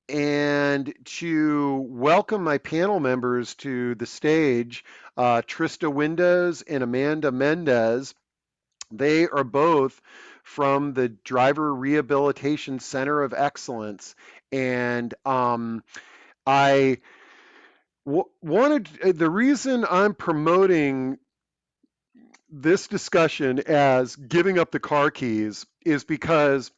and to welcome my panel members to the stage, Trista Windows and Amanda Mendez. They are both from the Driver Rehabilitation Center of Excellence. And I wanted, the reason I'm promoting this discussion as giving up the car keys is because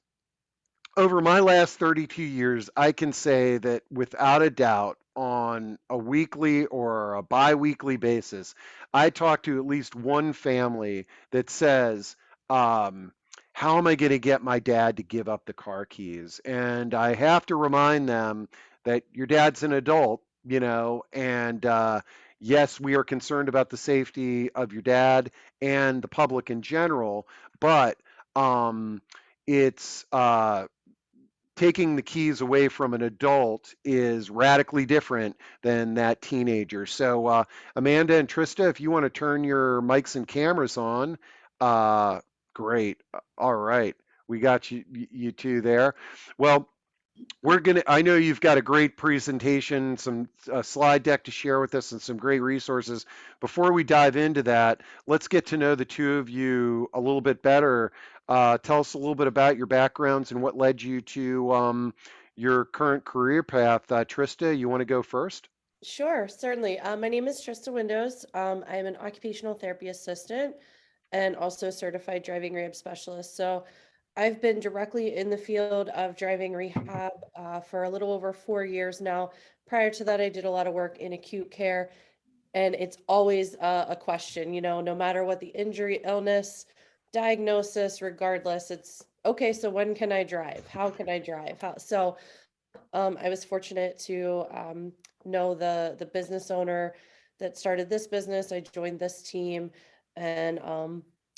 over my last 32 years, I can say that without a doubt, on a weekly or a bi weekly basis, I talk to at least one family that says, how am I going to get my dad to give up the car keys? And I have to remind them that your dad's an adult, and yes, we are concerned about the safety of your dad and the public in general, but it's taking the keys away from an adult is radically different than that teenager. So, Amanda and Trista, if you want to turn your mics and cameras on, uh, great. All right, we got you two there. Well, I know you've got a great presentation, some slide deck to share with us, and some great resources. Before we dive into that, let's get to know the two of you a little bit better. Tell us a little bit about your backgrounds and what led you to your current career path. Trista, you want to go first? Sure, certainly. My name is Trista Windows. I am an occupational therapy assistant and also a certified driving rehab specialist. So I've been directly in the field of driving rehab for a little over 4 years now. Prior to that, I did a lot of work in acute care, and it's always a question, no matter what the injury, illness, diagnosis, regardless, it's okay. So when can I drive? How can I drive? I was fortunate to know the business owner that started this business. I joined this team, and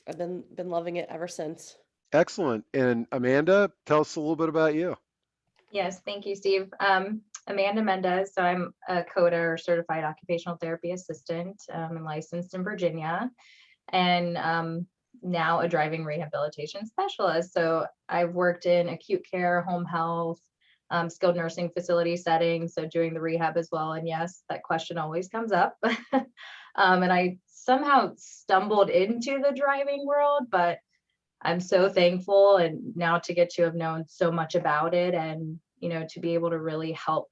I've been loving it ever since. Excellent. And Amanda, tell us a little bit about you. Yes, thank you, Steve. Amanda Mendez. So I'm a CODA or certified occupational therapy assistant. I'm licensed in Virginia, and now a driving rehabilitation specialist. So I've worked in acute care, home health, skilled nursing facility settings, so doing the rehab as well. And yes, that question always comes up. And I somehow stumbled into the driving world, but I'm so thankful and now to get to have known so much about it, and to be able to really help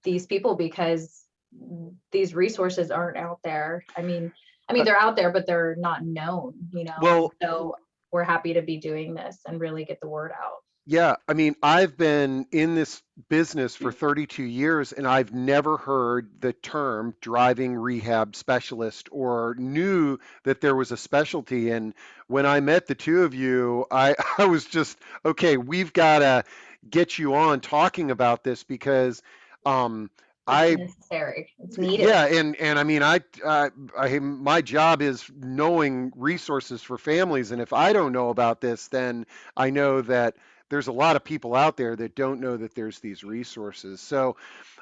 these people, because these resources aren't out there. I mean they're out there, but they're not known, and Well, so we're happy to be doing this and really get the word out. yeah, I mean, I've been in this business for 32 years and I've never heard the term driving rehab specialist or knew that there was a specialty. And when I met the two of you, I was just, okay, we've got to get you on talking about this because um, It's I necessary, it's needed. yeah, and I mean, my job is knowing resources for families, and if I don't know about this, then I know that there's a lot of people out there that don't know that there's these resources. So,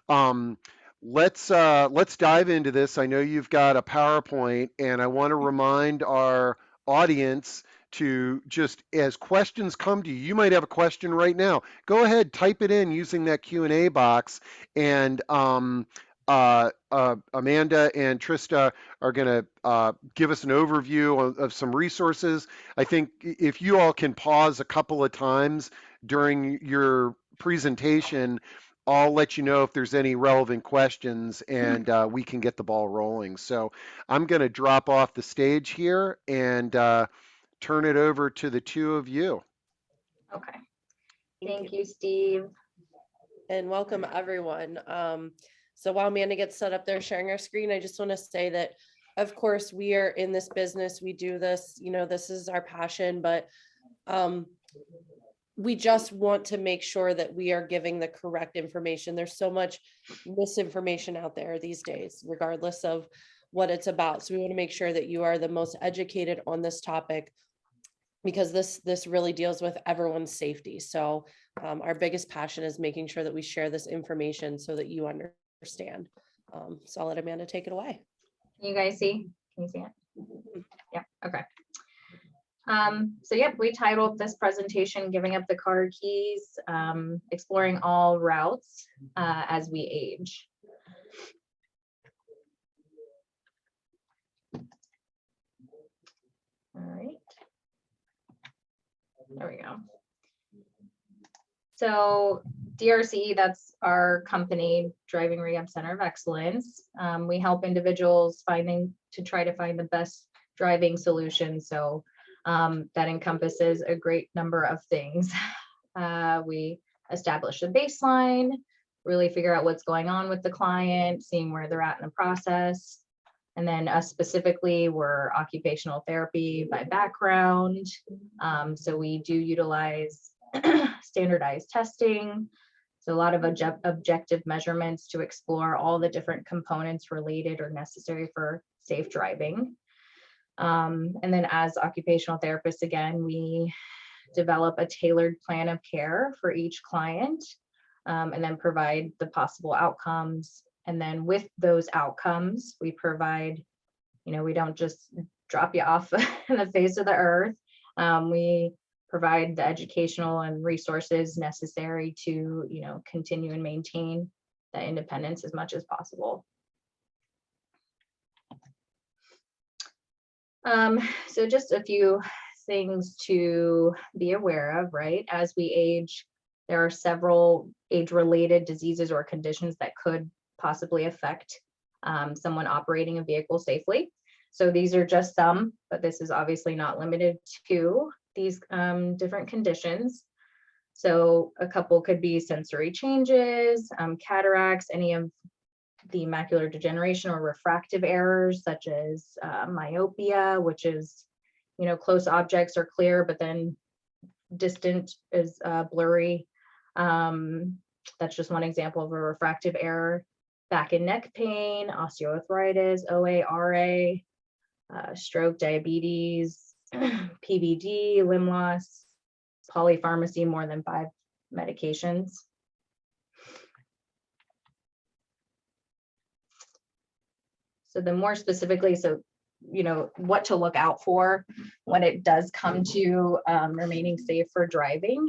um, let's dive into this. I know you've got a PowerPoint, and I want to remind our audience to just as questions come to you, you might have a question right now. Go ahead, type it in using that Q&A box, and Amanda and Trista are going to give us an overview of some resources. I think if you all can pause a couple of times during your presentation, I'll let you know if there's any relevant questions and we can get the ball rolling. So I'm going to drop off the stage here and turn it over to the two of you. Okay, Thank you. thank you, Steve. And welcome everyone. So while Amanda gets set up there sharing our screen, I just want to say that, of course, we are in this business. We do this, this is our passion, but we just want to make sure that we are giving the correct information. There's so much misinformation out there these days, regardless of what it's about. So we want to make sure that you are the most educated on this topic, because this really deals with everyone's safety. So our biggest passion is making sure that we share this information so that you understand. So I'll let Amanda take it away. Can you guys see? Can you see it? Yeah, okay. So yep, we titled this presentation, Giving Up the Car Keys, Exploring All Routes as We Age. All right. There we go. So DRC, that's our company, Driving Rehab Center of Excellence. We help individuals try to find the best driving solution. So that encompasses a great number of things. We establish a baseline, really figure out what's going on with the client, seeing where they're at in the process. And then us specifically, we're occupational therapy by background. So we do utilize standardized testing. So a lot of objective measurements to explore all the different components related or necessary for safe driving. And then as occupational therapists, again, we develop a tailored plan of care for each client, and then provide the possible outcomes. And then with those outcomes, we provide, we don't just drop you off in the face of the earth. We provide the educational and resources necessary to, continue and maintain that independence as much as possible. So just a few things to be aware of, right? As we age, there are several age-related diseases or conditions that could possibly affect someone operating a vehicle safely. So these are just some, but this is obviously not limited to these different conditions. So a couple could be sensory changes, cataracts, any of the macular degeneration or refractive errors, such as myopia, which is, close objects are clear, but then distant is blurry. That's just one example of a refractive error. Back and neck pain, osteoarthritis, OA, RA, stroke, diabetes, PVD, limb loss, polypharmacy, more than 5 medications. So then more specifically, what to look out for when it does come to remaining safe for driving,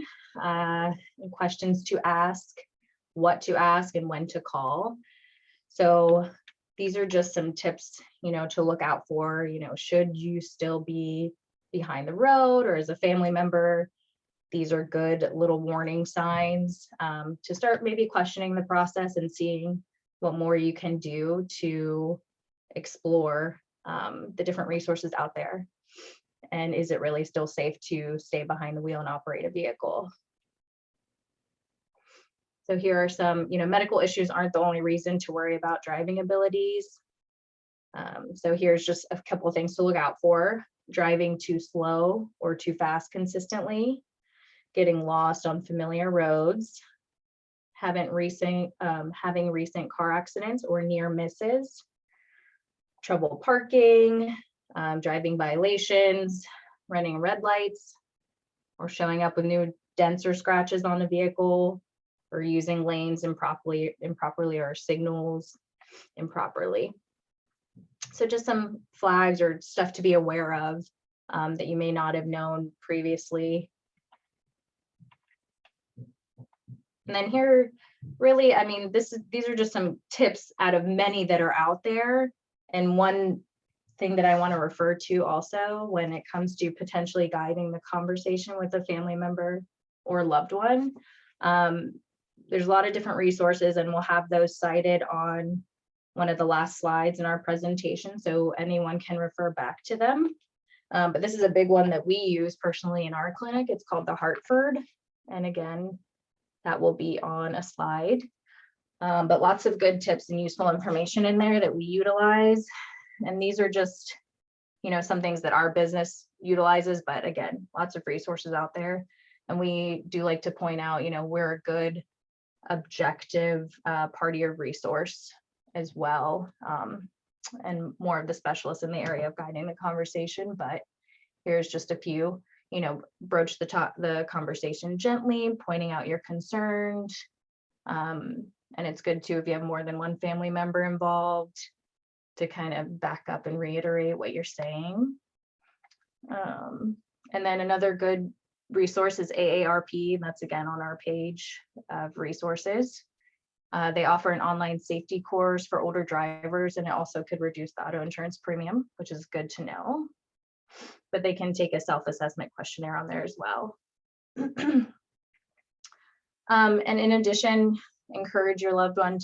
questions to ask, what to ask, and when to call. So these are just some tips, to look out for, should you still be behind the road or as a family member. These are good little warning signs to start maybe questioning the process and seeing what more you can do to explore the different resources out there. And is it really still safe to stay behind the wheel and operate a vehicle? So here are some, medical issues aren't the only reason to worry about driving abilities. So here's just a couple of things to look out for: driving too slow or too fast consistently, getting lost on familiar roads, having recent car accidents or near misses, trouble parking, driving violations, running red lights, or showing up with new dents or scratches on the vehicle, or using lanes improperly or signals improperly. So just some flags or stuff to be aware of that you may not have known previously. And then here, really, these are just some tips out of many that are out there. And one thing that I want to refer to also when it comes to potentially guiding the conversation with a family member or loved one, there's a lot of different resources, and we'll have those cited on one of the last slides in our presentation, so anyone can refer back to them. But this is a big one that we use personally in our clinic. It's called the Hartford. And again, that will be on a slide. But lots of good tips and useful information in there that we utilize. And these are just, some things that our business utilizes, but again, lots of resources out there. And we do like to point out, we're a good objective party or resource as well. And more of the specialists in the area of guiding the conversation, but here's just a few. Broach the conversation gently, pointing out you're concerned. And it's good too if you have more than one family member involved to kind of back up and reiterate what you're saying. And then another good resource is AARP. And that's again on our page of resources. They offer an online safety course for older drivers, and it also could reduce the auto insurance premium, which is good to know. But they can take a self-assessment questionnaire on there as well. And in addition, encourage your loved one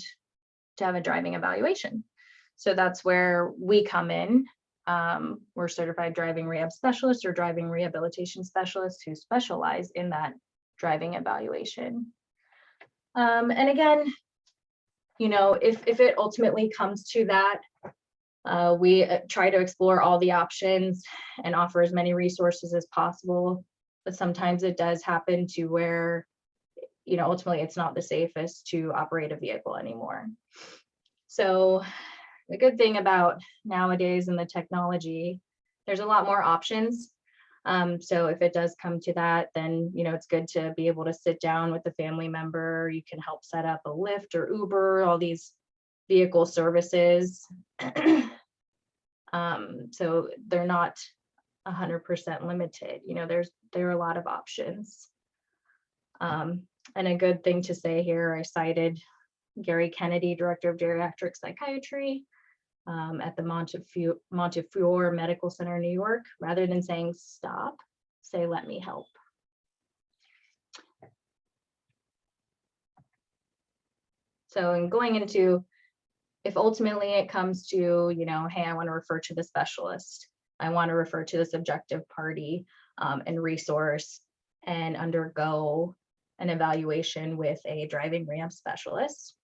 to have a driving evaluation. So that's where we come in. We're certified driving rehab specialists or driving rehabilitation specialists who specialize in that driving evaluation. And again, you know, if it ultimately comes to that, we try to explore all the options and offer as many resources as possible. But sometimes it does happen to where, you know, ultimately it's not the safest to operate a vehicle anymore. So the good thing about nowadays in the technology, there's a lot more options. So if it does come to that, then, you know, it's good to be able to sit down with the family member. You can help set up a Lyft or Uber, all these vehicle services. So they're not 100% limited. You know, there are a lot of options. And a good thing to say here, I cited Gary Kennedy, Director of Geriatric Psychiatry at the Montefiore Medical Center in New York. Rather than saying stop, say, let me help. So in going into, if ultimately it comes to, you know, hey, I want to refer to the specialist, I want to refer to the subjective party and resource and undergo an evaluation with a driving rehab specialist.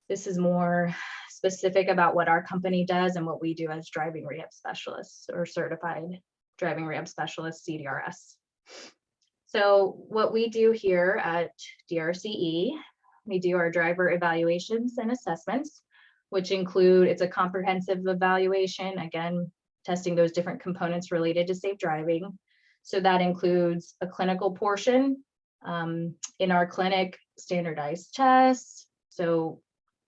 This is more specific about what our company does and what we do as driving rehab specialists or certified driving rehab specialists, CDRS. So what we do here at DRCE, we do our driver evaluations and assessments, which include, it's a comprehensive evaluation, again, testing those different components related to safe driving. So that includes a clinical portion, in our clinic, standardized tests. So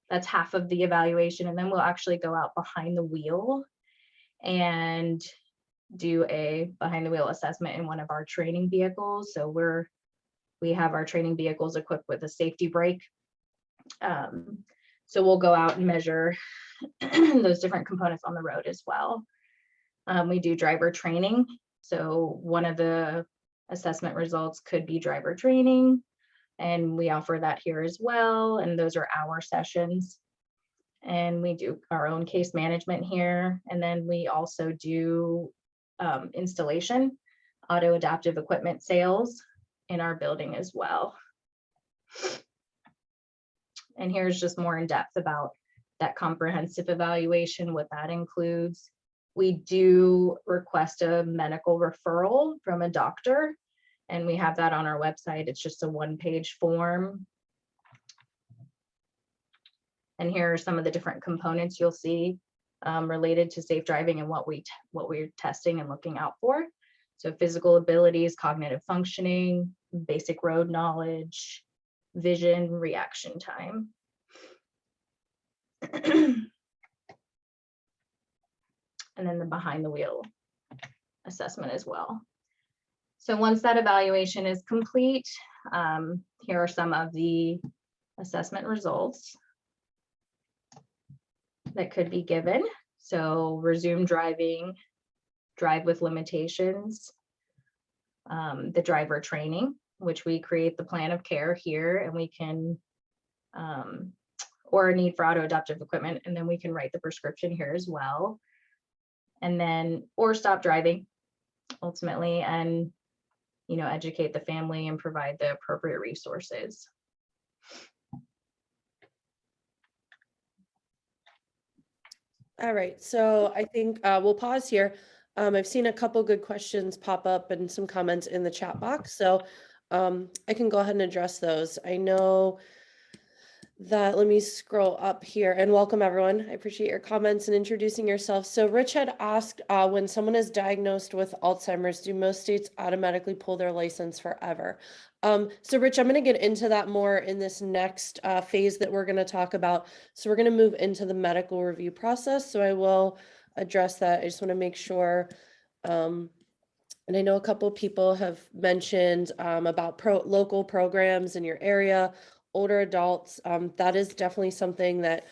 that's half of the evaluation. And then we'll actually go out behind the wheel and do a behind the wheel assessment in one of our training vehicles. So we have our training vehicles equipped with a safety brake. So we'll go out and measure those different components on the road as well. We do driver training. So one of the assessment results could be driver training, and we offer that here as well. And those are hour sessions. And we do our own case management here. And then we also do installation, auto adaptive equipment sales in our building as well. And here's just more in depth about that comprehensive evaluation, what that includes. We do request a medical referral from a doctor, and we have that on our website. It's just a one-page form. And here are some of the different components you'll see related to safe driving and what we're testing and looking out for. So physical abilities, cognitive functioning, basic road knowledge, vision, reaction time. And then the behind the wheel assessment as well. So once that evaluation is complete, here are some of the assessment results that could be given. So resume driving, drive with limitations, the driver training, which we create the plan of care here, and we can, or a need for auto adaptive equipment, and then we can write the prescription here as well. And then, or stop driving ultimately, and, you know, educate the family and provide the appropriate resources. All right, so I think we'll pause here. I've seen a couple good questions pop up and some comments in the chat box, so I can go ahead and address those. I know that, let me scroll up here, and welcome everyone. I appreciate your comments and introducing yourself. So Rich had asked, when someone is diagnosed with Alzheimer's, do most states automatically pull their license forever? So Rich, I'm going to get into that more in this next phase that we're going to talk about. So we're going to move into the medical review process. So I will address that. I just want to make sure And I know a couple people have mentioned about local programs in your area, older adults. That is definitely something that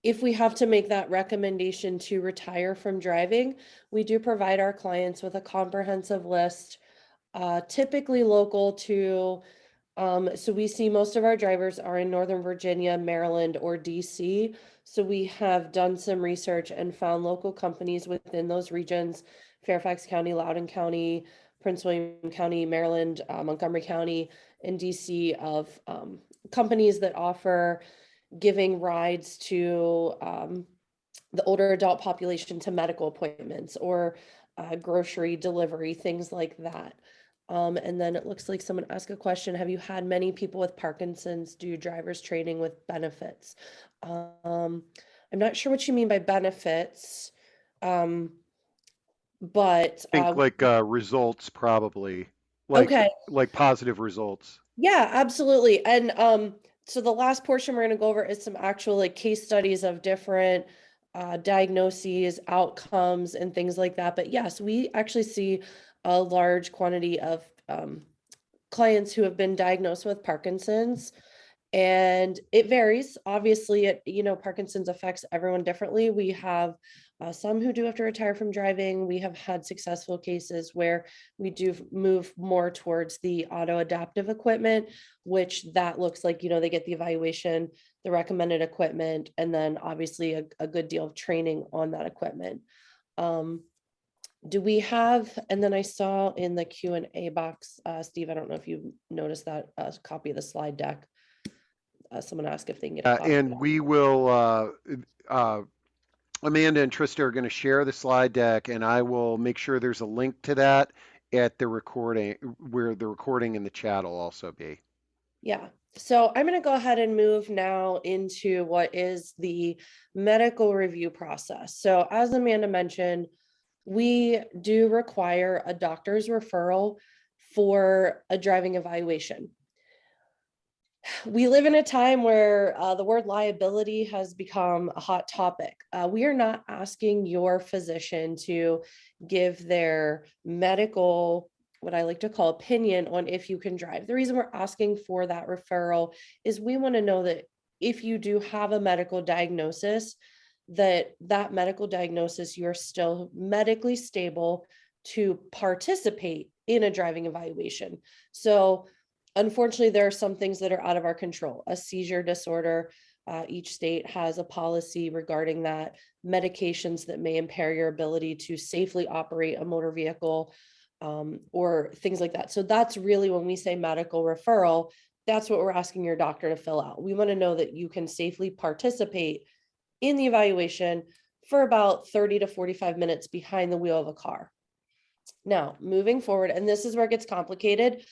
if we have to make that recommendation to retire from driving, we do provide our clients with a comprehensive list, typically local to, so we see most of our drivers are in Northern Virginia, Maryland, or DC. So we have done some research and found local companies within those regions, Fairfax County, Loudoun County, Prince William County, Maryland, Montgomery County, and DC, of companies that offer giving rides to the older adult population to medical appointments or grocery delivery, things like that. And then it looks like someone asked a question. Have you had many people with Parkinson's do driver's training with benefits? I'm not sure what you mean by benefits, but I think like results probably, okay. like positive results. Yeah, absolutely. And so the last portion we're going to go over is some actual like case studies of different diagnoses, outcomes, and things like that. But yes, we actually see a large quantity of clients who have been diagnosed with Parkinson's, and it varies. Obviously, Parkinson's affects everyone differently. We have some who do have to retire from driving. We have had successful cases where we do move more towards the auto adaptive equipment, which that looks like, they get the evaluation, the recommended equipment, and then obviously a good deal of training on that equipment. Do we have, and then I saw in the Q&A box, Steve, I don't know if you noticed that copy of the slide deck. Someone asked if they can get a copy of And that. we will, Amanda and Trista are going to share the slide deck, and I will make sure there's a link to that at the recording, where the recording in the chat will also be. Yeah. So I'm going to go ahead and move now into what is the medical review process. So as Amanda mentioned, we do require a doctor's referral for a driving evaluation. We live in a time where the word liability has become a hot topic. We are not asking your physician to give their medical, what I like to call opinion on if you can drive. The reason we're asking for that referral is we want to know that if you do have a medical diagnosis, that medical diagnosis, you're still medically stable to participate in a driving evaluation. So unfortunately, there are some things that are out of our control. A seizure disorder, each state has a policy regarding that, medications that may impair your ability to safely operate a motor vehicle, or things like that. So that's really when we say medical referral, that's what we're asking your doctor to fill out. We want to know that you can safely participate in the evaluation for about 30 to 45 minutes behind the wheel of a car. Now, moving forward, and this is where it gets complicated.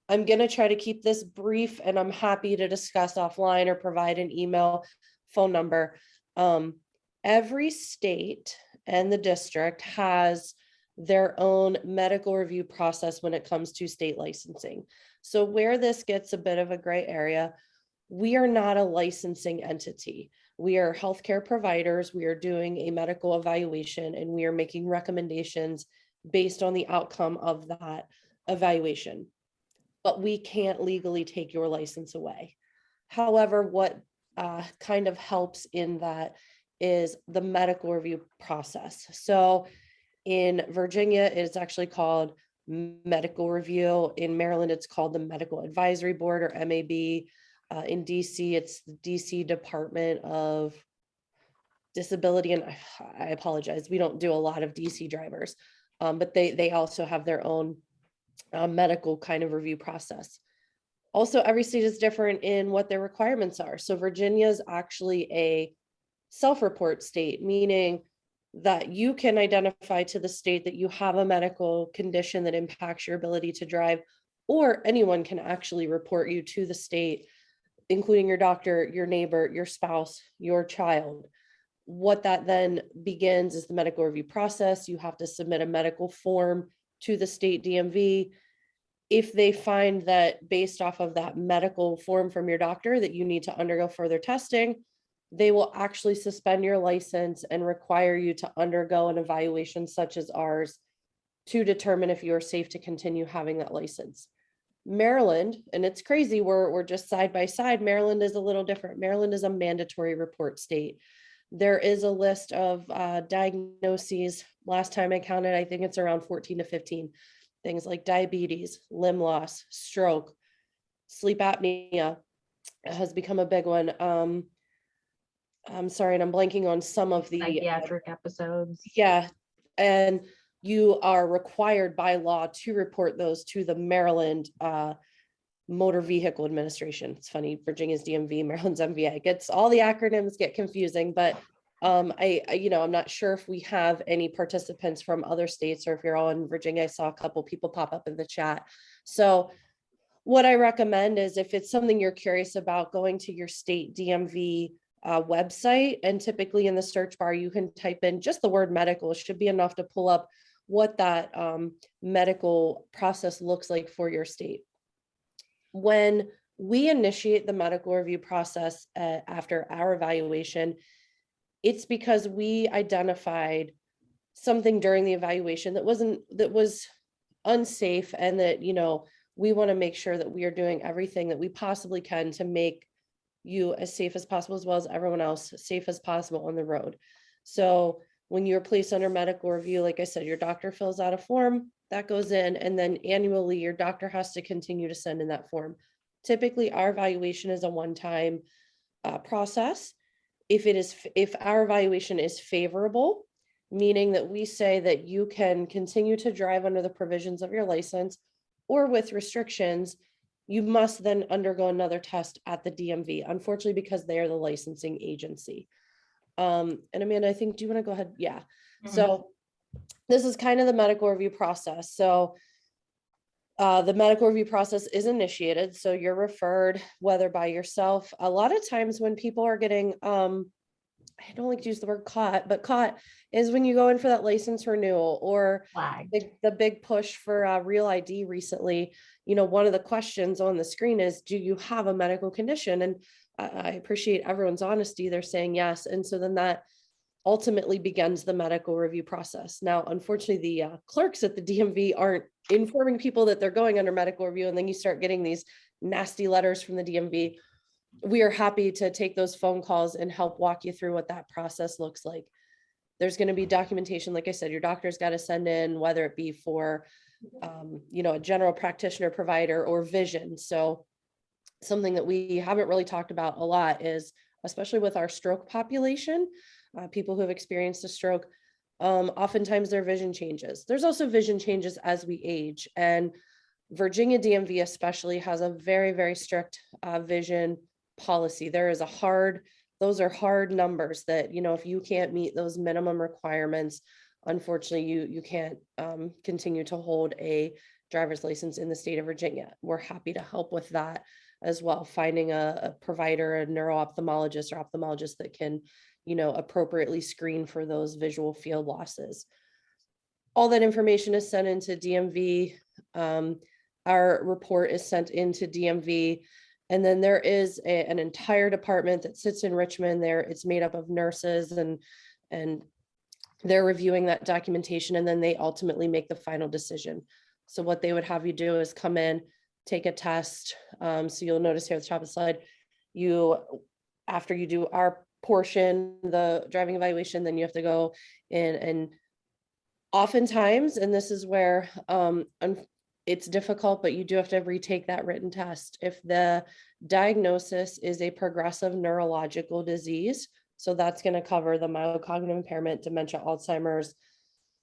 I'm going to try to keep this brief, and I'm happy to discuss offline or provide an email, phone number. Every state and the district has their own medical review process when it comes to state licensing. So where this gets a bit of a gray area, we are not a licensing entity. We are healthcare providers. We are doing a medical evaluation, and we are making recommendations based on the outcome of that evaluation. But we can't legally take your license away. However, what kind of helps in that is the medical review process. So in Virginia, it's actually called medical review. In Maryland, it's called the Medical Advisory Board, or MAB. In DC, it's the DC Department of Disability. And I apologize, we don't do a lot of DC drivers, but they also have their own medical kind of review process. Also, every state is different in what their requirements are. So Virginia is actually a self-report state, meaning that you can identify to the state that you have a medical condition that impacts your ability to drive, or anyone can actually report you to the state, including your doctor, your neighbor, your spouse, your child. What that then begins is the medical review process. You have to submit a medical form to the state DMV. If they find that based off of that medical form from your doctor that you need to undergo further testing, they will actually suspend your license and require you to undergo an evaluation such as ours to determine if you're safe to continue having that license. Maryland, and it's crazy, we're just side by side. Maryland is a little different. Maryland is a mandatory report state. There is a list of diagnoses. Last time I counted, I think it's around 14 to 15. Things like diabetes, limb loss, stroke, sleep apnea has become a big one. I'm sorry, and I'm blanking on some of the psychiatric episodes. Yeah, and you are required by law to report those to the Maryland Motor Vehicle Administration. It's funny, Virginia's DMV, Maryland's MVA. Gets all the acronyms get confusing, but I'm not sure if we have any participants from other states, or if you're all in Virginia. I saw a couple people pop up in the chat. So what I recommend is, if it's something you're curious about, going to your state DMV website, and typically in the search bar, you can type in just the word medical. It should be enough to pull up what that medical process looks like for your state. When we initiate the medical review process after our evaluation, it's because we identified something during the evaluation that was unsafe, and that, we want to make sure that we are doing everything that we possibly can to make you as safe as possible, as well as everyone else safe as possible on the road. So when you're placed under medical review, like I said, your doctor fills out a form that goes in, and then annually your doctor has to continue to send in that form. Typically, our evaluation is a one-time process. If our evaluation is favorable, meaning that we say that you can continue to drive under the provisions of your license, or with restrictions, you must then undergo another test at the DMV, unfortunately, because they are the licensing agency. And Amanda, I think, do you want to go ahead? Yeah. So this is kind of the medical review process. So the medical review process is initiated. So you're referred, whether by yourself. A lot of times when people are getting, I don't like to use the word caught, but caught is when you go in for that license renewal, or the big push for Real ID recently. One of the questions on the screen is, do you have a medical condition? And I appreciate everyone's honesty. They're saying yes. And so then that ultimately begins the medical review process. Now, unfortunately, the clerks at the DMV aren't informing people that they're going under medical review. And then you start getting these nasty letters from the DMV. We are happy to take those phone calls and help walk you through what that process looks like. There's going to be documentation. Like I said, your doctor's got to send in, whether it be for, a general practitioner provider or vision. So something that we haven't really talked about a lot is, especially with our stroke population, people who have experienced a stroke, oftentimes their vision changes. There's also vision changes as we age, and Virginia DMV especially has a very, very strict vision policy. Those are hard numbers that, if you can't meet those minimum requirements, unfortunately, you can't continue to hold a driver's license in the state of Virginia. We're happy to help with that as well, finding a provider, a neuro-ophthalmologist or ophthalmologist that can, appropriately screen for those visual field losses. All that information is sent into DMV. Our report is sent into DMV. And then there is an entire department that sits in Richmond there. It's made up of nurses, and they're reviewing that documentation, and then they ultimately make the final decision. So what they would have you do is come in, take a test. So you'll notice here at the top of the slide, after you do our portion, the driving evaluation, then you have to go in, and oftentimes, and this is where it's difficult, but you do have to retake that written test. If the diagnosis is a progressive neurological disease, so that's going to cover the mild cognitive impairment, dementia, Alzheimer's,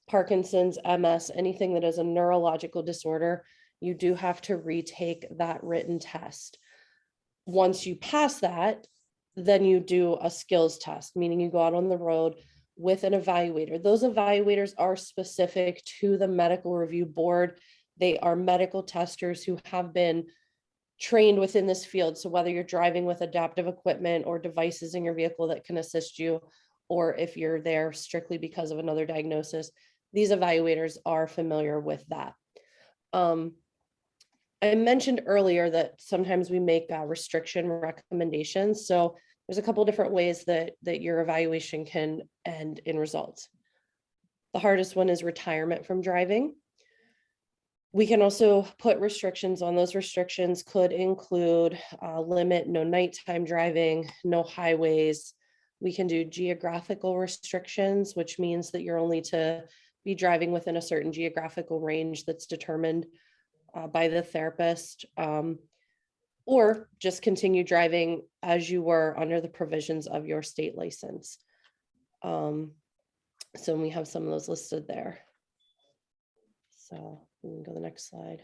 Parkinson's, MS, anything that is a neurological disorder, you do have to retake that written test. Once you pass that, then you do a skills test, meaning you go out on the road with an evaluator. Those evaluators are specific to the medical review board. They are medical testers who have been trained within this field. So whether you're driving with adaptive equipment or devices in your vehicle that can assist you, or if you're there strictly because of another diagnosis, these evaluators are familiar with that. I mentioned earlier that sometimes we make restriction recommendations. So there's a couple different ways that your evaluation can end in results. The hardest one is retirement from driving. We can also put restrictions on. Those restrictions could include limit, no nighttime driving, no highways. We can do geographical restrictions, which means that you're only to be driving within a certain geographical range that's determined by the therapist, or just continue driving as you were under the provisions of your state license. So we have some of those listed there. So we can go to the next slide.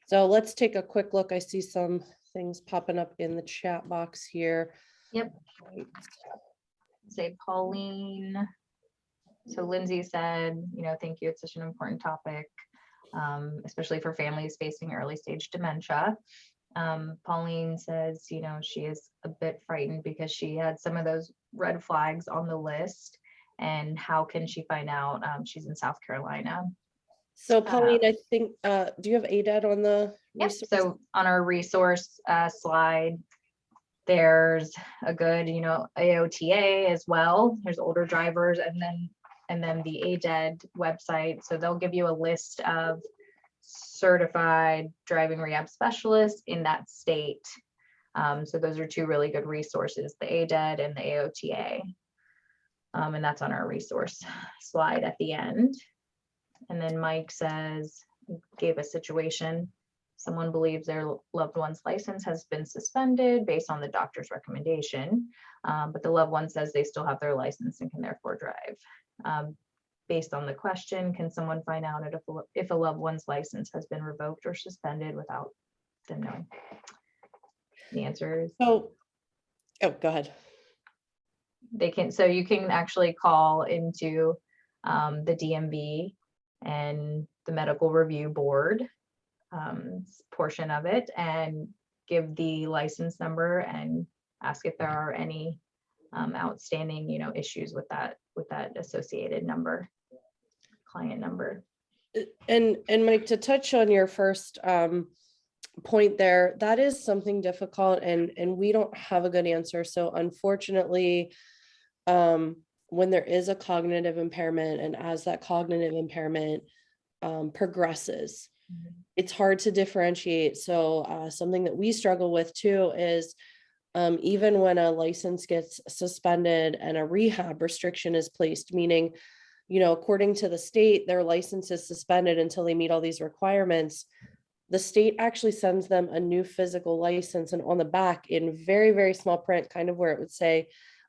So let's take a quick look. I see some things popping up in the chat box here. Yep. Say Pauline. So Lindsay said, thank you. It's such an important topic, especially for families facing early stage dementia. Pauline says, she is a bit frightened because she had some of those red flags on the list. And how can she find out? She's in South Carolina. So Pauline, I think, do you have ADED on the Yep. resource? So on our resource slide, there's a good, AOTA as well. There's older drivers, and then the ADED website. So they'll give you a list of certified driving rehab specialists in that state. So those are two really good resources, the ADED and the AOTA. And that's on our resource slide at the end. And then Mike says, gave a situation. Someone believes their loved one's license has been suspended based on the doctor's recommendation, but the loved one says they still have their license and can therefore drive. Based on the question, can someone find out if a loved one's license has been revoked or suspended without them knowing? The answer is oh, go ahead. they can. So you can actually call into the DMV and the medical review board portion of it and give the license number and ask if there are any outstanding, issues with that associated number, client number. And Mike, to touch on your first point there, that is something difficult, and we don't have a good answer. So unfortunately, when there is a cognitive impairment, and as that cognitive impairment progresses, it's hard to differentiate. So something that we struggle with too is even when a license gets suspended and a rehab restriction is placed, meaning, according to the state, their license is suspended until they meet all these requirements. The state actually sends them a new physical license, and on the back in very, very small print, kind of where it would say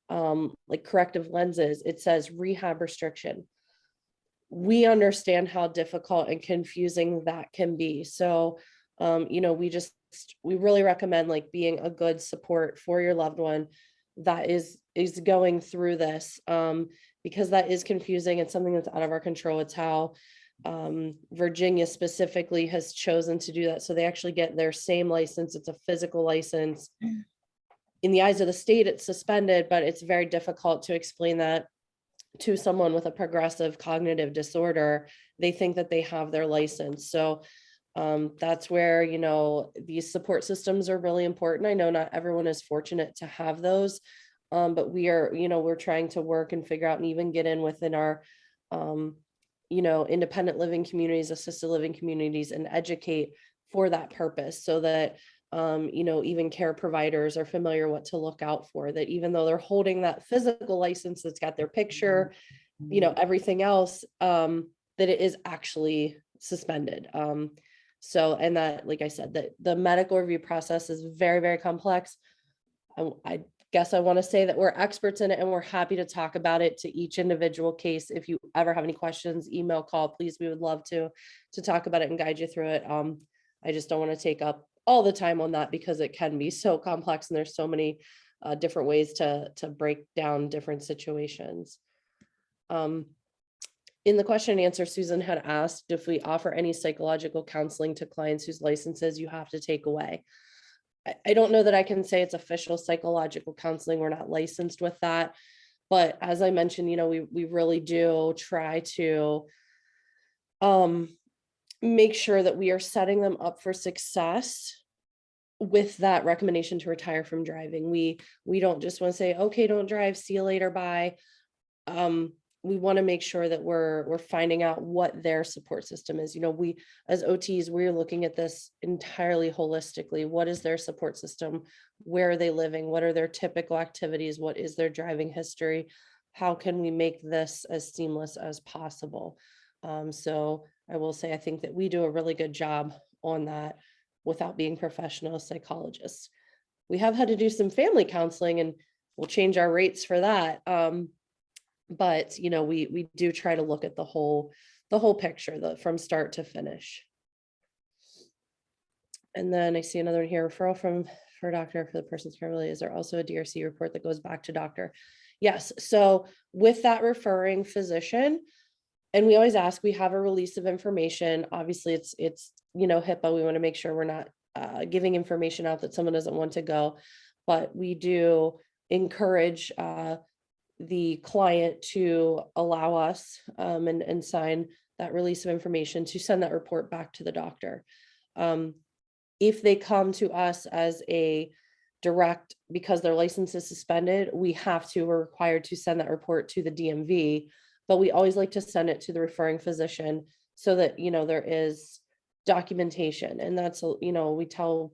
like corrective lenses, it says rehab restriction. We understand how difficult and confusing that can be. So, we really recommend like being a good support for your loved one that is going through this, because that is confusing. It's something that's out of our control. It's how Virginia specifically has chosen to do that. So they actually get their same license. It's a physical license. In the eyes of the state, it's suspended, but it's very difficult to explain that to someone with a progressive cognitive disorder. They think that they have their license. So that's where, these support systems are really important. I know not everyone is fortunate to have those, but we are, we're trying to work and figure out and even get in within our, independent living communities, assisted living communities, and educate for that purpose, so that even care providers are familiar what to look out for, that even though they're holding that physical license that's got their picture, everything else, that it is actually suspended. So, and that, like I said, that the medical review process is very, very complex. I guess I want to say that we're experts in it, and we're happy to talk about it to each individual case. If you ever have any questions, email, call, please, we would love to talk about it and guide you through it. I just don't want to take up all the time on that because it can be so complex, and there's so many different ways to break down different situations. In the question and answer, Susan had asked if we offer any psychological counseling to clients whose licenses you have to take away. I don't know that I can say it's official psychological counseling. We're not licensed with that. But as I mentioned, we really do try to make sure that we are setting them up for success with that recommendation to retire from driving. We don't just want to say, okay, don't drive, see you later, bye. we want to make sure that we're finding out what their support system is. We as OTs, we're looking at this entirely holistically. What is their support system? Where are they living? What are their typical activities? What is their driving history? How can we make this as seamless as possible? So I will say, I think that we do a really good job on that without being professional psychologists. We have had to do some family counseling, and we'll change our rates for that. But we do try to look at the whole picture, from start to finish. And then I see another one here, referral for doctor for the person's care. Is there also a DRC report that goes back to doctor? Yes. So with that referring physician, and we always ask, we have a release of information. Obviously it's HIPAA. We want to make sure we're not giving information out that someone doesn't want to go, but we do encourage the client to allow us and sign that release of information to send that report back to the doctor. If they come to us as a direct, because their license is suspended, we're required to send that report to the DMV, but we always like to send it to the referring physician so that, there is documentation. And that's, we tell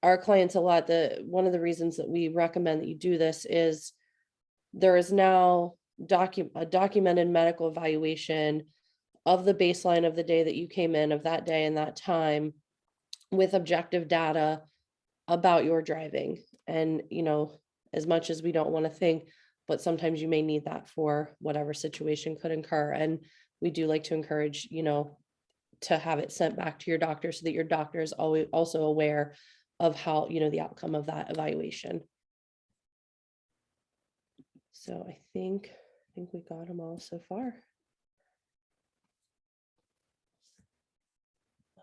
our clients a lot that one of the reasons that we recommend that you do this is there is now a documented medical evaluation of the baseline of the day that you came in, of that day and that time, with objective data about your driving. And, as much as we don't want to think, but sometimes you may need that for whatever situation could occur. And we do like to encourage, to have it sent back to your doctor so that your doctor is always also aware of how, the outcome of that evaluation. So I think we got them all so far.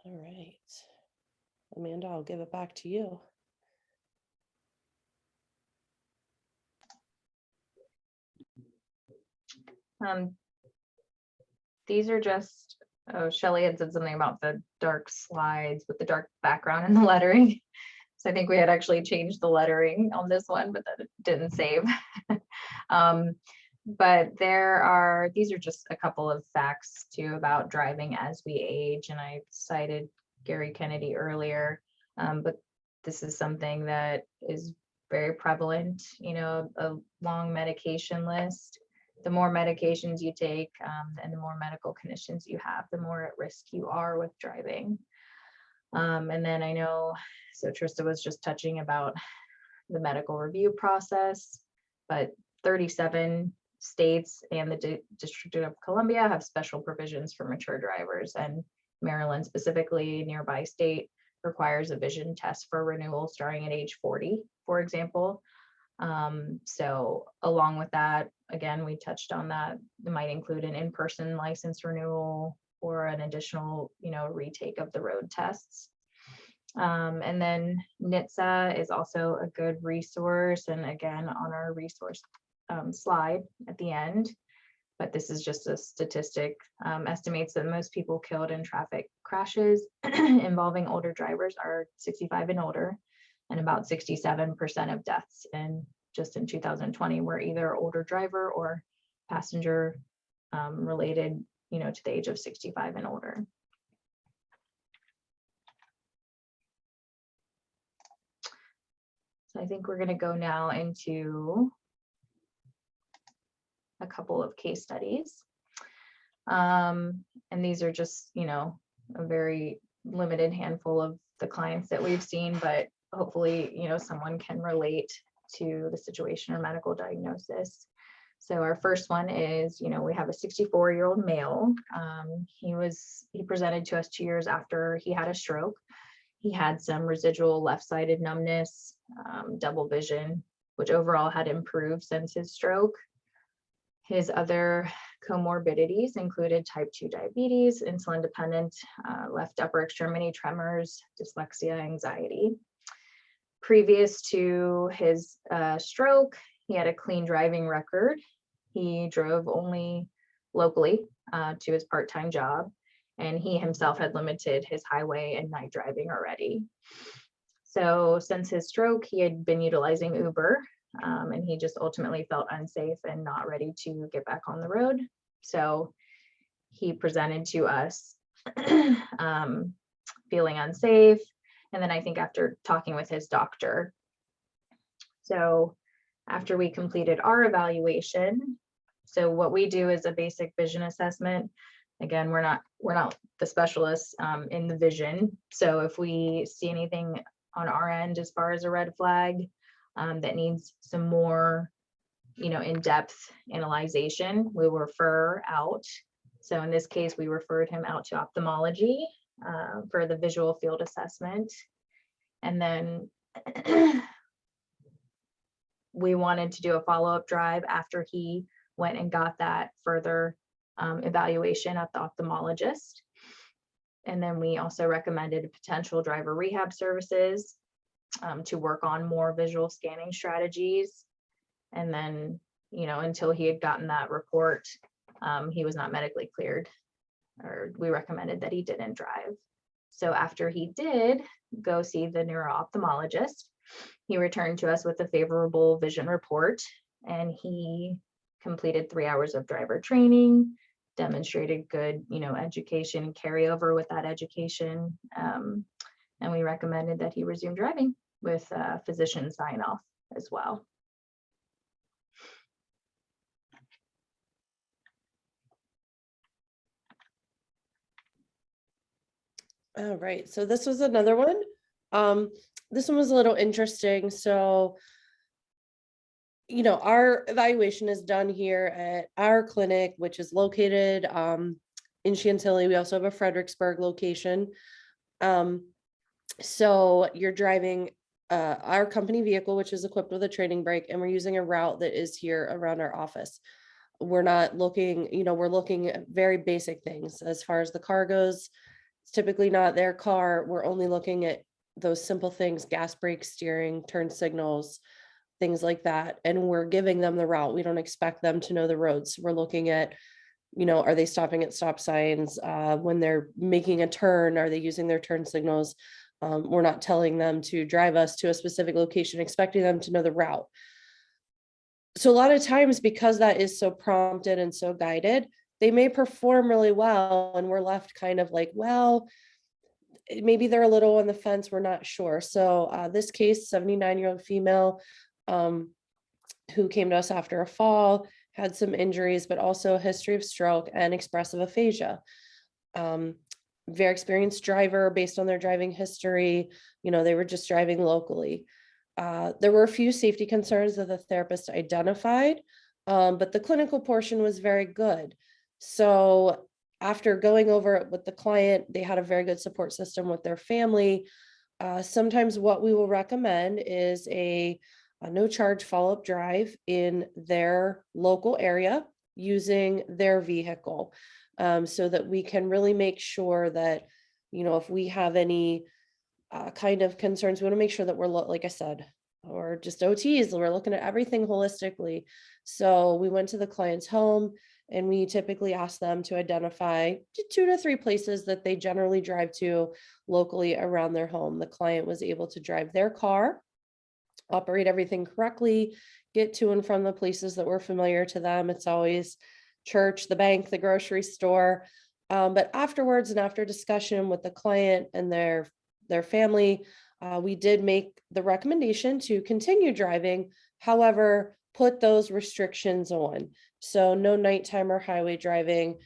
All right. Amanda, I'll give it back to you. These are just, Shelley had said something about the dark slides with the dark background and the lettering. So I think we had actually changed the lettering on this one, but that didn't save. But these are just a couple of facts too about driving as we age. And I cited Gary Kennedy earlier, but this is something that is very prevalent, a long medication list. The more medications you take and the more medical conditions you have, the more at risk you are with driving. And then I know, so Trista was just touching about the medical review process, but 37 states and the District of Columbia have special provisions for mature drivers, and Maryland specifically, nearby state, requires a vision test for renewal starting at age 40, for example. So along with that, again, we touched on that, it might include an in-person license renewal or an additional, retake of the road tests. And then NHTSA is also a good resource, and again, on our resource slide at the end, but this is just a statistic, estimates that most people killed in traffic crashes involving older drivers are 65 and older, and about 67% of deaths in 2020 were either older driver or passenger related, to the age of 65 and older. So I think we're going to go now into a couple of case studies. And these are just, a very limited handful of the clients that we've seen, but hopefully, someone can relate to the situation or medical diagnosis. So our first one is, we have a 64-year-old male. He presented to us 2 years after he had a stroke. He had some residual left-sided numbness, double vision, which overall had improved since his stroke. His other comorbidities included type 2 diabetes, insulin-dependent left upper extremity tremors, dyslexia, anxiety. Previous to his stroke, he had a clean driving record. He drove only locally to his part-time job, and he himself had limited his highway and night driving already. So since his stroke, he had been utilizing Uber, and he just ultimately felt unsafe and not ready to get back on the road. So he presented to us feeling unsafe. And then I think after talking with his doctor. So after we completed our evaluation, so what we do is a basic vision assessment. Again, we're not the specialists in the vision. So if we see anything on our end as far as a red flag that needs some more, in-depth analyzation, we will refer out. So in this case, we referred him out to ophthalmology for the visual field assessment. And then we wanted to do a follow-up drive after he went and got that further evaluation at the ophthalmologist. And then we also recommended potential driver rehab services to work on more visual scanning strategies. And then, until he had gotten that report, he was not medically cleared, or we recommended that he didn't drive. So after he did go see the neuro-ophthalmologist, he returned to us with a favorable vision report, and he completed 3 hours of driver training, demonstrated good, education and carryover with that education. And we recommended that he resume driving with physician sign off as well. All right, so this was another one. This one was a little interesting. So, our evaluation is done here at our clinic, which is located in Chantilly. We also have a Fredericksburg location. So you're driving our company vehicle, which is equipped with a training brake, and we're using a route that is here around our office. We're not looking, we're looking at very basic things. As far as the car goes, it's typically not their car. We're only looking at those simple things: gas, brake, steering, turn signals, things like that. And we're giving them the route. We don't expect them to know the roads. We're looking at, are they stopping at stop signs? When they're making a turn, are they using their turn signals? We're not telling them to drive us to a specific location, expecting them to know the route. So a lot of times, because that is so prompted and so guided, they may perform really well, and we're left kind of like, well, maybe they're a little on the fence, we're not sure. So this case, 79-year-old female who came to us after a fall, had some injuries, but also a history of stroke and expressive aphasia. Very experienced driver based on their driving history. They were just driving locally. There were a few safety concerns that the therapist identified, but the clinical portion was very good. So after going over it with the client, they had a very good support system with their family. Sometimes what we will recommend is a no charge follow-up drive in their local area using their vehicle, so that we can really make sure that, if we have any kind of concerns, we want to make sure that we're, like I said, or just OTs, we're looking at everything holistically. So we went to the client's home, and we typically ask them to identify 2 to 3 places that they generally drive to locally around their home. The client was able to drive their car, operate everything correctly, get to and from the places that were familiar to them. It's always church, the bank, the grocery store. But afterwards, and after discussion with the client and their family, we did make the recommendation to continue driving. However, put those restrictions on. So no nighttime or highway driving,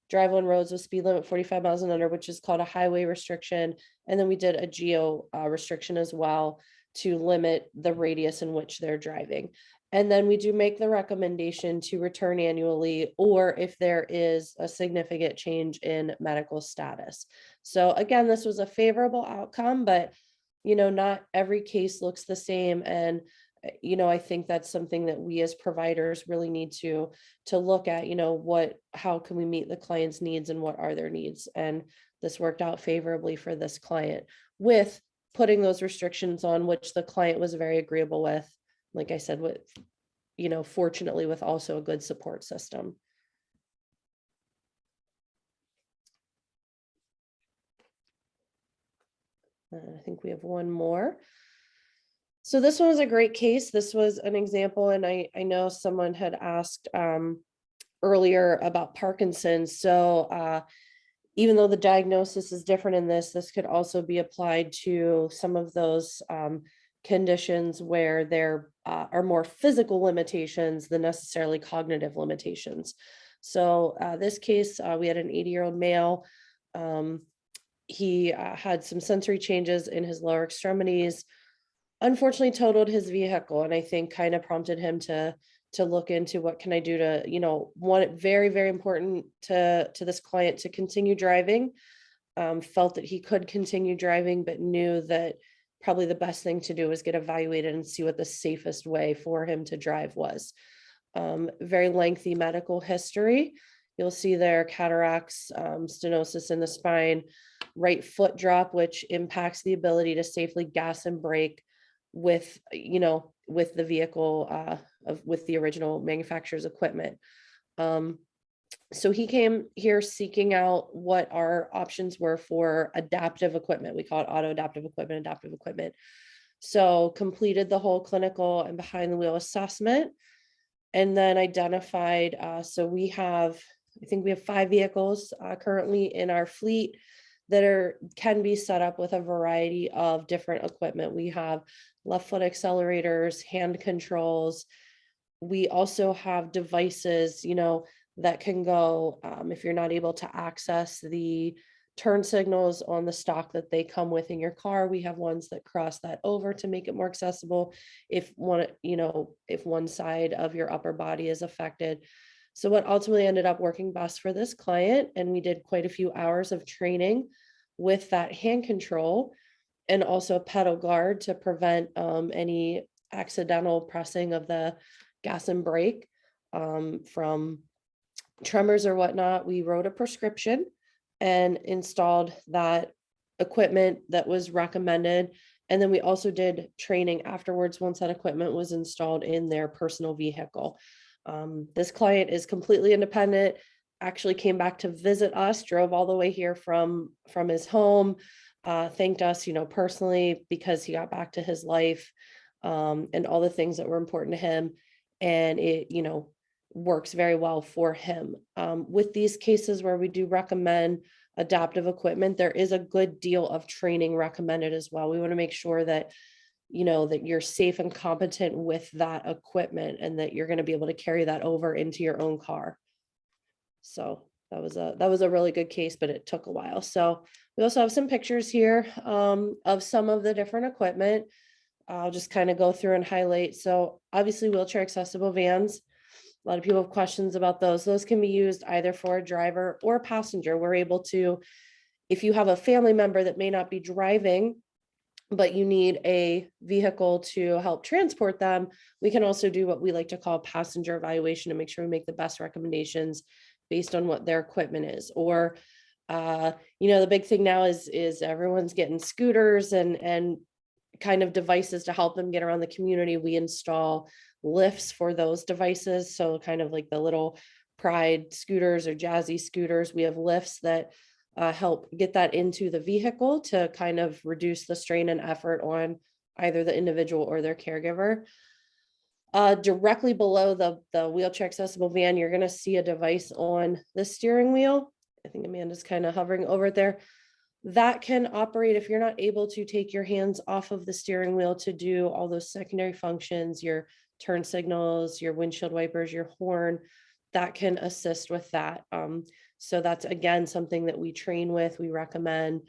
drive on roads with speed limit 45 miles and under, which is called a highway restriction. And then we did a geo restriction as well to limit the radius in which they're driving. And then we do make the recommendation to return annually, or if there is a significant change in medical status. So again, this was a favorable outcome, but not every case looks the same. And I think that's something that we as providers really need to look at, how can we meet the client's needs and what are their needs? And this worked out favorably for this client with putting those restrictions on, which the client was very agreeable with. Like I said, with, fortunately, with also a good support system. I think we have one more. So this one was a great case. This was an example, and I know someone had asked earlier about Parkinson's. So even though the diagnosis is different in this could also be applied to some of those conditions where there are more physical limitations than necessarily cognitive limitations. So this case, we had an 80-year-old male. He had some sensory changes in his lower extremities, unfortunately totaled his vehicle, and I think kind of prompted him to look into what can I do to, one very, very important to this client to continue driving. Felt that he could continue driving, but knew that probably the best thing to do was get evaluated and see what the safest way for him to drive was. Very lengthy medical history. You'll see there cataracts, stenosis in the spine, right foot drop, which impacts the ability to safely gas and brake with, with the vehicle, with the original manufacturer's equipment. So he came here seeking out what our options were for adaptive equipment. We call it auto adaptive equipment. So completed the whole clinical and behind the wheel assessment, and then identified, so I think we have 5 vehicles currently in our fleet that can be set up with a variety of different equipment. We have left foot accelerators, hand controls. We also have devices, that can go, if you're not able to access the turn signals on the stock that they come with in your car, we have ones that cross that over to make it more accessible if one side of your upper body is affected. So what ultimately ended up working best for this client, and we did quite a few hours of training with that hand control and also a pedal guard to prevent any accidental pressing of the gas and brake from tremors or whatnot. We wrote a prescription and installed that equipment that was recommended. And then we also did training afterwards once that equipment was installed in their personal vehicle. This client is completely independent, actually came back to visit us, drove all the way here from his home, thanked us, personally, because he got back to his life, and all the things that were important to him. And it, works very well for him. With these cases where we do recommend adaptive equipment, there is a good deal of training recommended as well. We want to make sure that, that you're safe and competent with that equipment and that you're going to be able to carry that over into your own car. So that was a really good case, but it took a while. So we also have some pictures here of some of the different equipment. I'll just kind of go through and highlight. So obviously wheelchair accessible vans. A lot of people have questions about those. Those can be used either for a driver or a passenger. We're able to, if you have a family member that may not be driving, but you need a vehicle to help transport them, we can also do what we like to call passenger evaluation to make sure we make the best recommendations based on what their equipment is. Or, the big thing now is everyone's getting scooters and kind of devices to help them get around the community. We install lifts for those devices. So kind of like the little Pride scooters or Jazzy scooters, we have lifts that help get that into the vehicle to kind of reduce the strain and effort on either the individual or their caregiver. Directly below the wheelchair accessible van, you're going to see a device on the steering wheel. I think Amanda's kind of hovering over it there. That can operate if you're not able to take your hands off of the steering wheel to do all those secondary functions, your turn signals, your windshield wipers, your horn, that can assist with that. So that's, again, something that we train with, we recommend.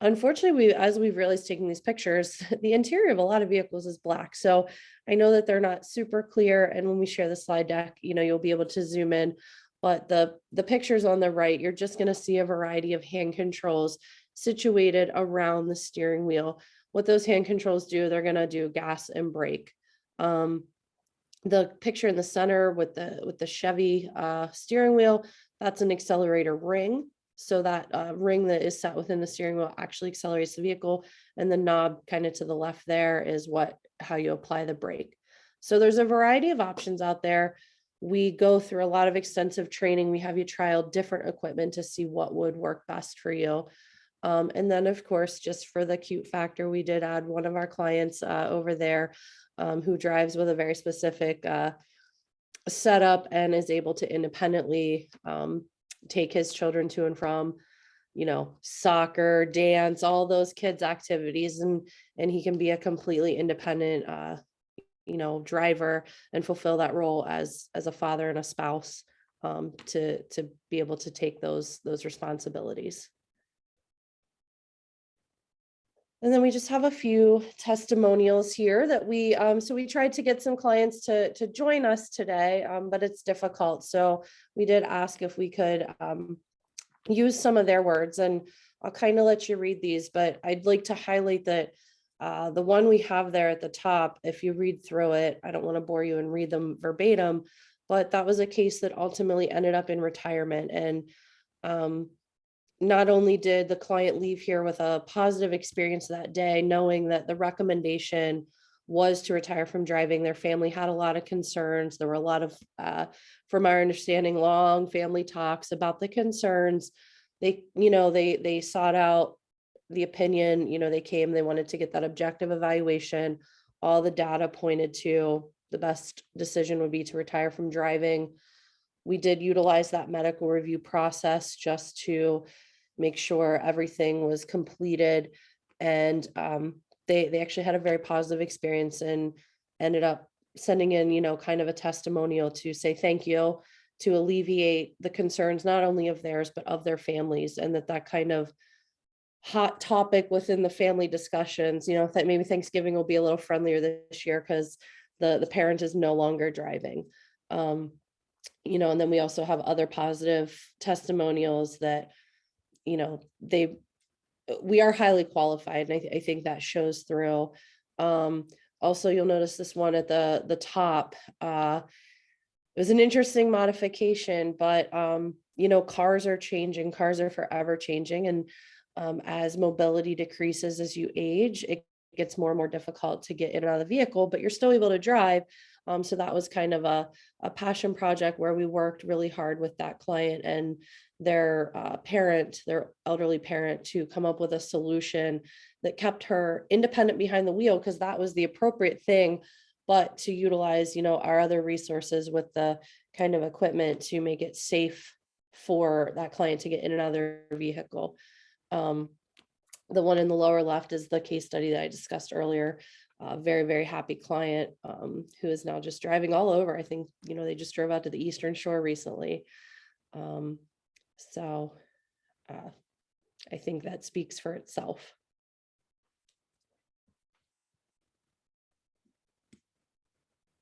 Unfortunately, as we've realized taking these pictures, the interior of a lot of vehicles is black. So I know that they're not super clear. And when we share the slide deck, you'll be able to zoom in. But the pictures on the right, you're just going to see a variety of hand controls situated around the steering wheel. What those hand controls do, they're going to do gas and brake. The picture in the center with the Chevy steering wheel, that's an accelerator ring. So that ring that is set within the steering wheel actually accelerates the vehicle, and the knob kind of to the left there is how you apply the brake. So there's a variety of options out there. We go through a lot of extensive training. We have you try out different equipment to see what would work best for you. And then, of course, just for the cute factor, we did add one of our clients over there who drives with a very specific setup and is able to independently take his children to and from, soccer, dance, all those kids' activities, and he can be a completely independent, driver and fulfill that role as a father and a spouse to be able to take those responsibilities. And then we just have a few testimonials here that so we tried to get some clients to join us today, but it's difficult. So we did ask if we could use some of their words, and I'll kind of let you read these, but I'd like to highlight that the one we have there at the top, if you read through it, I don't want to bore you and read them verbatim, but that was a case that ultimately ended up in retirement. And not only did the client leave here with a positive experience that day, knowing that the recommendation was to retire from driving, their family had a lot of concerns. There were a lot of, from our understanding, long family talks about the concerns. They sought out the opinion, they wanted to get that objective evaluation. All the data pointed to the best decision would be to retire from driving. We did utilize that medical review process just to make sure everything was completed. And they actually had a very positive experience and ended up sending in, kind of a testimonial to say thank you, to alleviate the concerns, not only of theirs, but of their families. And that kind of hot topic within the family discussions, that maybe Thanksgiving will be a little friendlier this year because the parent is no longer driving. And then we also have other positive testimonials that, we are highly qualified, and I think that shows through. Also, you'll notice this one at the top. It was an interesting modification, but cars are changing, cars are forever changing, and as mobility decreases as you age, it gets more and more difficult to get in and out of the vehicle, but you're still able to drive. So that was kind of a passion project where we worked really hard with that client and their their elderly parent, to come up with a solution that kept her independent behind the wheel, because that was the appropriate thing, but to utilize, our other resources with the kind of equipment to make it safe for that client to get in and out of their vehicle. The one in the lower left is the case study that I discussed earlier. Very, very happy client who is now just driving all over. I think, they just drove out to the Eastern Shore recently. So I think that speaks for itself.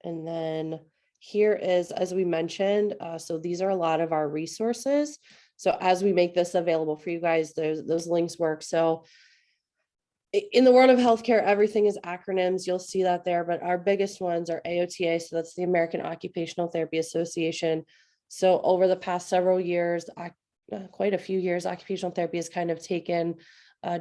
And then here is, as we mentioned, so these are a lot of our resources. So as we make this available for you guys, those links work. So in the world of healthcare, everything is acronyms. You'll see that there, but our biggest ones are AOTA. So that's the American Occupational Therapy Association. So over the past several years, quite a few years, occupational therapy has kind of taken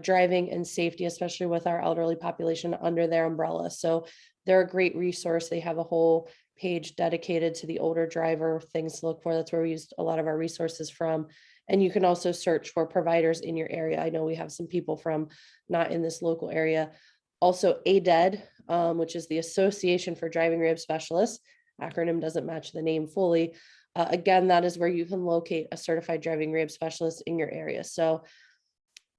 driving and safety, especially with our elderly population, under their umbrella. So they're a great resource. They have a whole page dedicated to the older driver, things to look for. That's where we used a lot of our resources from. And you can also search for providers in your area. I know we have some people from not in this local area. Also ADED, which is the Association for Driving Rehab Specialists. Acronym doesn't match the name fully. Again, that is where you can locate a certified driving rehab specialist in your area. So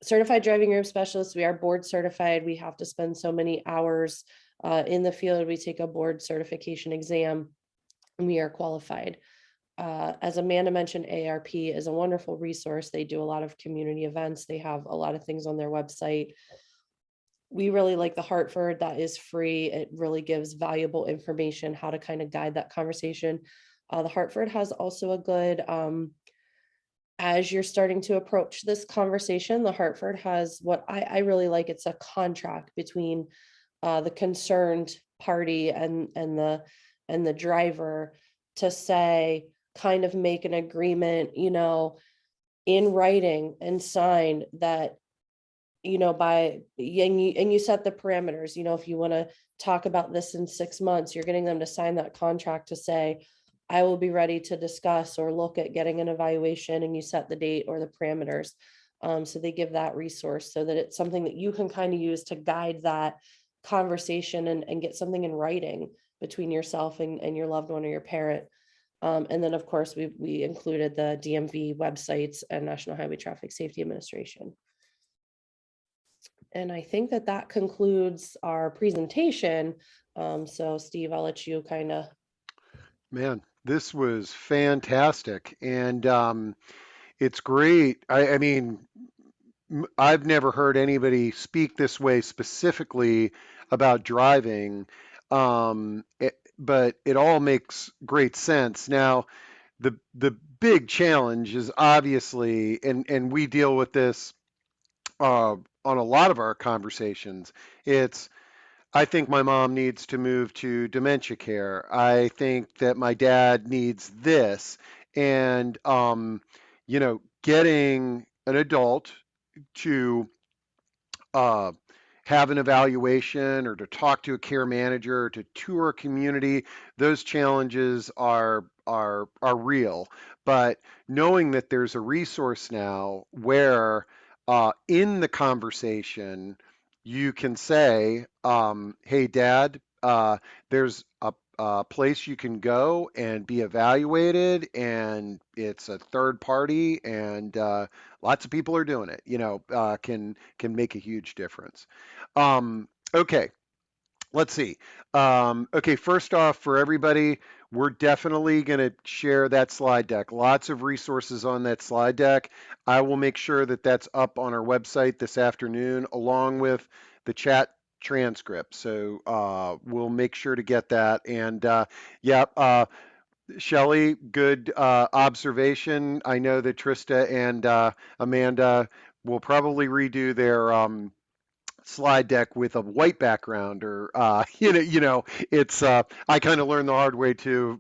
certified driving rehab specialists, we are board certified. We have to spend so many hours in the field. We take a board certification exam and we are qualified. As Amanda mentioned, ARP is a wonderful resource. They do a lot of community events. They have a lot of things on their website. We really like the Hartford. That is free. It really gives valuable information, how to kind of guide that conversation. The Hartford has also a good, as you're starting to approach this conversation, the Hartford has what I really like. It's a contract between the concerned party and the driver, to say, kind of make an agreement, in writing and signed, that, by, and you set the parameters, if you want to talk about this in 6 months, you're getting them to sign that contract to say, I will be ready to discuss or look at getting an evaluation, and you set the date or the parameters. So they give that resource so that it's something that you can kind of use to guide that conversation and get something in writing between yourself and your loved one or your parent. And then, of course, we included the DMV websites and National Highway Traffic Safety Administration. And I think that that concludes our presentation. So Steve, I'll let you kind of. Man, this was fantastic. And it's great. I mean, I've never heard anybody speak this way specifically about driving, but it all makes great sense. Now, the big challenge is obviously, and we deal with this on a lot of our conversations. It's I think my mom needs to move to dementia care. I think that my dad needs this, and getting an adult to uh, have an evaluation or to talk to a care manager or to tour a community, those challenges are real. But knowing that there's a resource now where in the conversation you can say, "Hey, Dad, there's a place you can go and be evaluated, and it's a third party, and lots of people are doing it. Can make a huge difference." Okay, let's see. Okay, first off, for everybody, we're definitely going to share that slide deck. Lots of resources on that slide deck. I will make sure that that's up on our website this afternoon, along with the chat transcript. So we'll make sure to get that. And yeah, Shelley, good observation. I know that Trista and Amanda will probably redo their slide deck with a white background, or it's I kind of learned the hard way too,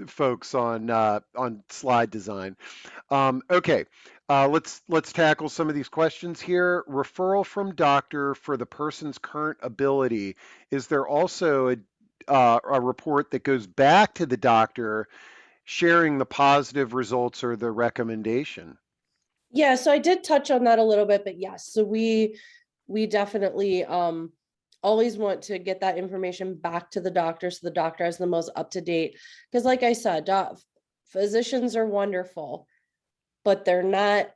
folks on slide design. Okay, let's tackle some of these questions here. Referral from doctor for the person's current ability. Is there also a report that goes back to the doctor sharing the positive results or the recommendation? Yeah, so I did touch on that a little bit, but yes, so we definitely always want to get that information back to the doctor so the doctor has the most up to date. Because like I said, physicians are wonderful, but they're not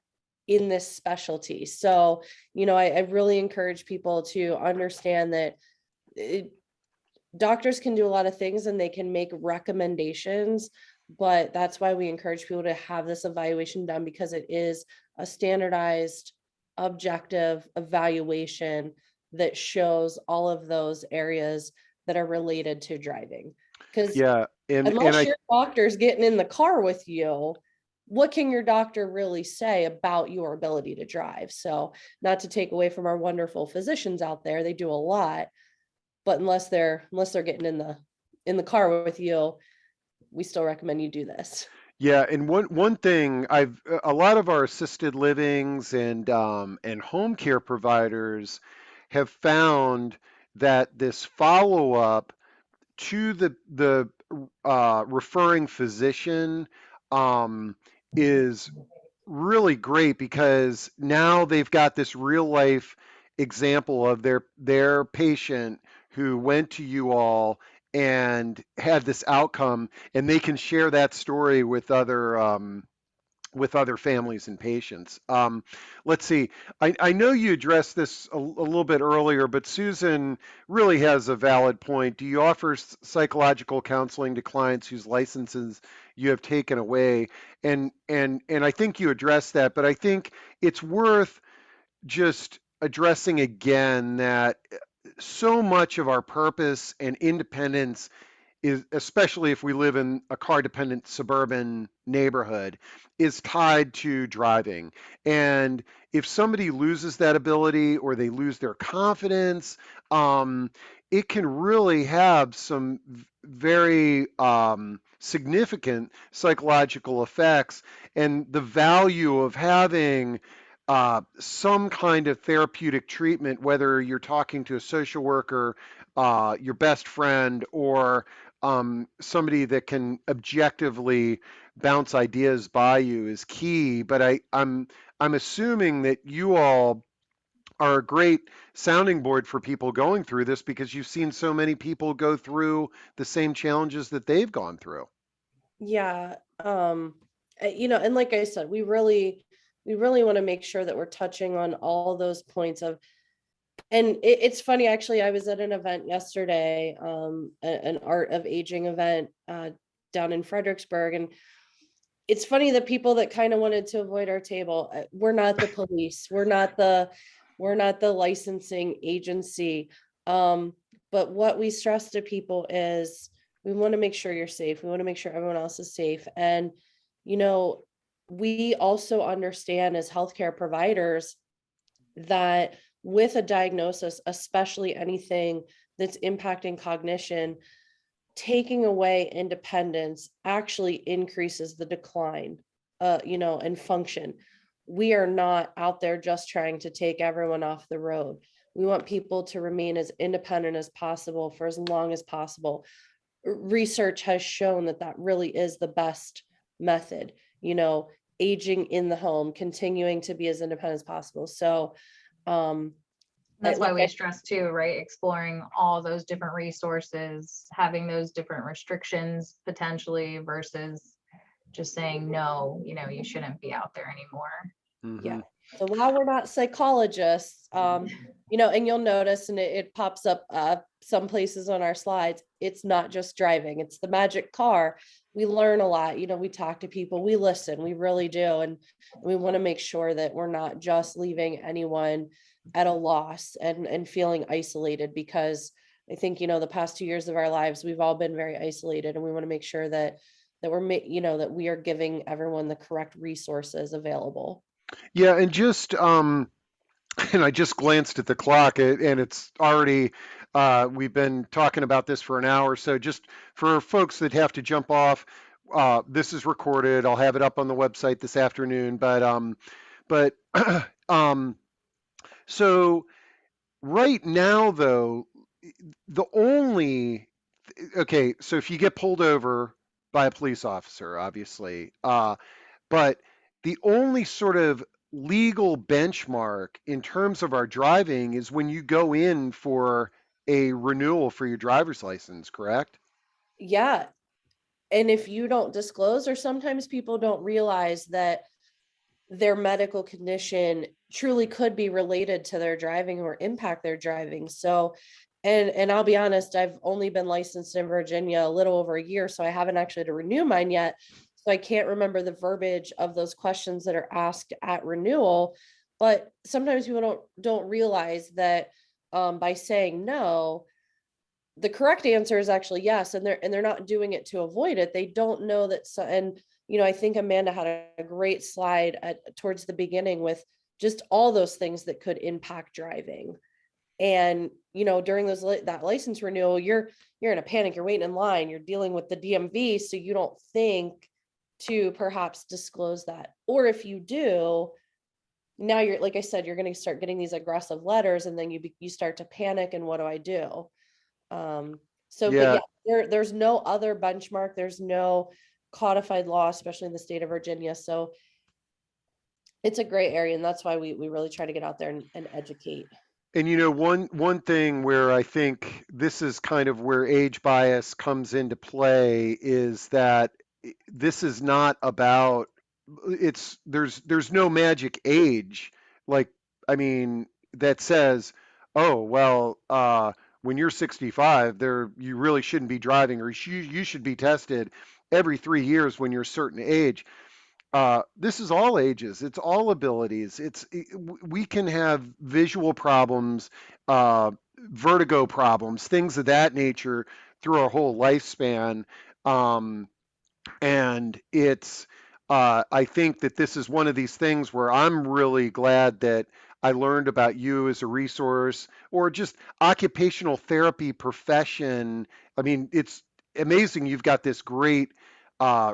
in this specialty. So, I really encourage people to understand that doctors can do a lot of things and they can make recommendations, but that's why we encourage people to have this evaluation done, because it is a standardized, objective evaluation that shows all of those areas that are related to driving. Because Yeah, and unless I your doctor's getting in the car with you, what can your doctor really say about your ability to drive? So, not to take away from our wonderful physicians out there, they do a lot, but unless they're getting in the car with you, we still recommend you do this. Yeah, and one thing a lot of our assisted livings and home care providers have found that this follow up to the referring physician um, is really great, because now they've got this real life example of their patient who went to you all and had this outcome, and they can share that story with other families and patients. Let's see. I know you addressed this a little bit earlier, but Susan really has a valid point. Do you offer psychological counseling to clients whose licenses you have taken away? And I think you addressed that, but I think it's worth just addressing again that so much of our purpose and independence is, especially if we live in a car dependent suburban neighborhood, is tied to driving. And if somebody loses that ability or they lose their confidence, it can really have some very significant psychological effects. And the value of having some kind of therapeutic treatment, whether you're talking to a social worker, your best friend, or somebody that can objectively bounce ideas by you, is key. But I'm assuming that you all are a great sounding board for people going through this because you've seen so many people go through the same challenges that they've gone through. Yeah. And like I said, we really want to make sure that we're touching on all those points of, and it's funny, actually, I was at an event yesterday, an art of aging event, down in Fredericksburg. And it's funny, the people that kind of wanted to avoid our table, we're not the police, we're not the licensing agency. Um, but what we stress to people is we want to make sure you're safe. We want to make sure everyone else is safe. And, you know, we also understand as healthcare providers that with a diagnosis, especially anything that's impacting cognition, taking away independence actually increases the decline, and function. We are not out there just trying to take everyone off the road. We want people to remain as independent as possible for as long as possible. Research has shown that that really is the best method, aging in the home, continuing to be as independent as possible. So, um, That's why like we stress too, right? Exploring all those different resources, having those different restrictions potentially versus just saying, no, you shouldn't be out there anymore. Yeah. Hmm. So while we're not psychologists, and you'll notice, and it pops up some places on our slides, it's not just driving, it's the magic car. We learn a lot, we talk to people, we listen, we really do. And we want to make sure that we're not just leaving anyone at a loss and feeling isolated, because I think, the past 2 years of our lives, we've all been very isolated, and we want to make sure that we are giving everyone the correct resources available. Yeah, and just and I just glanced at the clock, and it's already we've been talking about this for an hour. So just for folks that have to jump off, this is recorded. I'll have it up on the website this afternoon. But um, so right now though, the only okay, so if you get pulled over by a police officer, obviously, but the only sort of legal benchmark in terms of our driving is when you go in for a renewal for your driver's license, correct? Yeah. And if you don't disclose, or sometimes people don't realize that their medical condition truly could be related to their driving or impact their driving. So, and I'll be honest, I've only been licensed in Virginia a little over a year, so I haven't actually had to renew mine yet. So I can't remember the verbiage of those questions that are asked at renewal. But sometimes people don't realize that, by saying no, the correct answer is actually yes. And they're not doing it to avoid it. They don't know that. So, and I think Amanda had a great slide towards the beginning with just all those things that could impact driving. And during that license renewal, you're in a panic, you're waiting in line, you're dealing with the DMV, so you don't think to perhaps disclose that. Or if you do, now you're, like I said, you're going to start getting these aggressive letters, and then you start to panic, and what do I do? But Yeah, yeah, there's no other benchmark. There's no codified law, especially in the state of Virginia. So it's a gray area, and that's why we really try to get out there and educate. and one thing where I think this is kind of where age bias comes into play is that this is not about it's there's no magic age, like, I mean, that says, oh well, when you're 65 there you really shouldn't be driving, or you should be tested every 3 years when you're a certain age. This is all ages. It's all abilities. We can have visual problems, vertigo problems, things of that nature through our whole lifespan. Um, and I think that this is one of these things where I'm really glad that I learned about you as a resource, or just occupational therapy profession. I mean, it's amazing you've got this great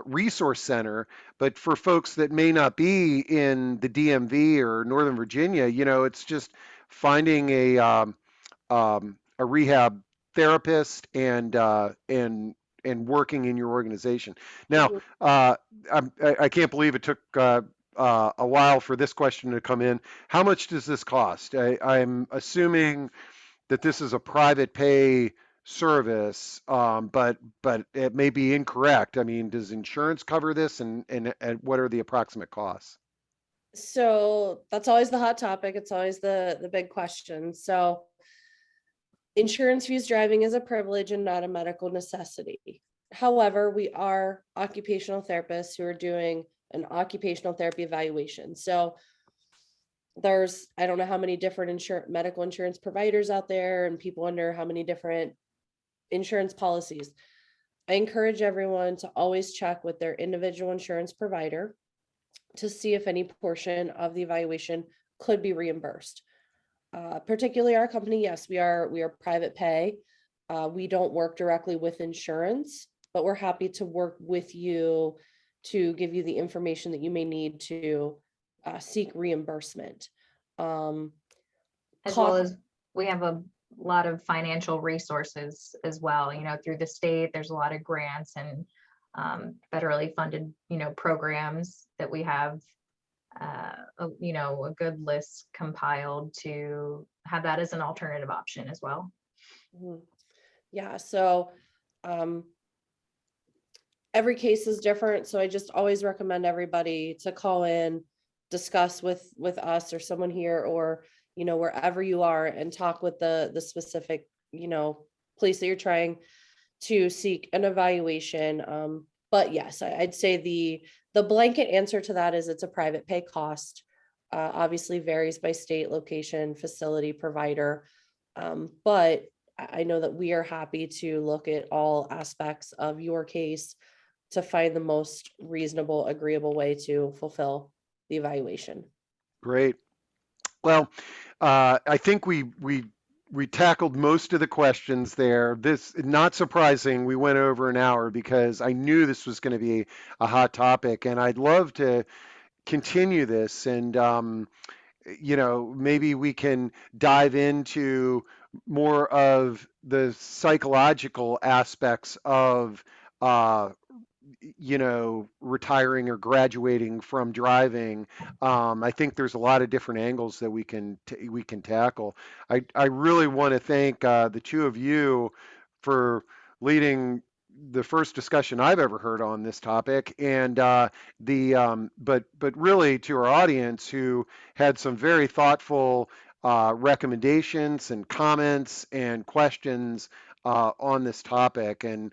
resource center, but for folks that may not be in the DMV or Northern Virginia, it's just finding a rehab therapist and working in your organization. Now, Mhm. I can't believe it took a while for this question to come in. How much does this cost? I'm assuming that this is a private pay service, but it may be incorrect. I mean, does insurance cover this, and what are the approximate costs? So that's always the hot topic. It's always the big question. So insurance fees driving is a privilege and not a medical necessity. However, we are occupational therapists who are doing an occupational therapy evaluation. So there's, I don't know how many different medical insurance providers out there and people under how many different insurance policies. I encourage everyone to always check with their individual insurance provider to see if any portion of the evaluation could be reimbursed. Particularly our company, yes, we are private pay. We don't work directly with insurance, but we're happy to work with you to give you the information that you may need to seek reimbursement. As well Cost, as we have a lot of financial resources as well, through the state. There's a lot of grants and federally funded, programs that we have, a good list compiled to have that as an alternative option as well. yeah, so every case is different, so I just always recommend everybody to call in, discuss with us or someone here, or wherever you are, and talk with the specific place that you're trying to seek an evaluation. But yes, I'd say the blanket answer to that is it's a private pay cost. Obviously varies by state, location, facility, provider. But I know that we are happy to look at all aspects of your case to find the most reasonable, agreeable way to fulfill the evaluation. Great. Well, I think we tackled most of the questions there. This, not surprising, we went over an hour because I knew this was going to be a hot topic, and I'd love to continue this. And maybe we can dive into more of the psychological aspects of uh, retiring or graduating from driving. I think there's a lot of different angles that we can tackle. I really want to thank the two of you for leading the first discussion I've ever heard on this topic, and but really to our audience who had some very thoughtful recommendations and comments and questions on this topic. And